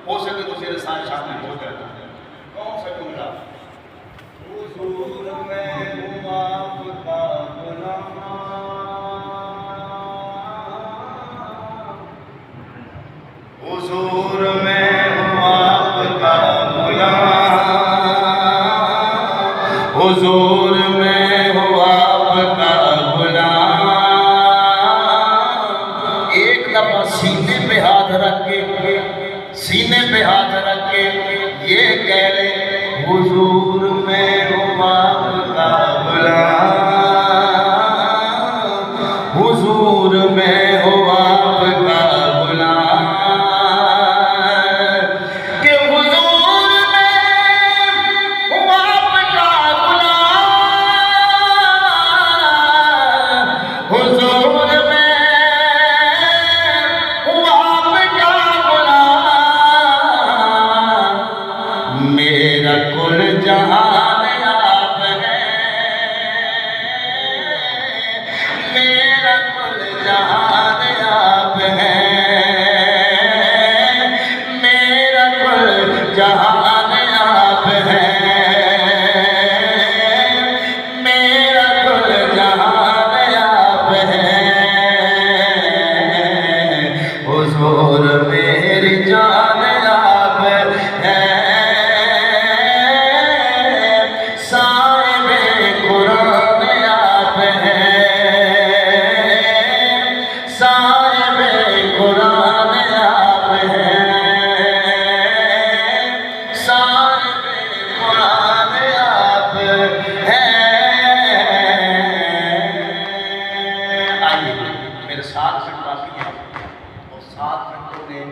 हो सके तो मेरे साथ शामिल हो जाना। कौन सा जुमला? हुजूर मैं हूँ आपका गुलाम, हुजूर मैं हूँ आपका गुलाम, हुजूर मैं हूँ आपका गुलाम। एक दफा सीने पे हाथ रख के, सीने पे हाथ रख के ये कह ले, हुजूर मैं हूँ आपका गुलाम, हुजूर मैं हूँ आपका गुलाम। कि हुजूर मैं हूँ आपका गुलाम, हुजूर मैं हूँ आपका गुलाम। मेरा कुल जहान आप है, मेरा कुल जहान आप है, मेरा कुल जहान आप है, मेरा कुल जहान आप है। हुजूर मेरी जान आप है, साहिब कुरान आप है, साहिब कुरान आप है, साहिब कुरान आप है। आइए मेरे साथ बाकी है और 7 मिनटों में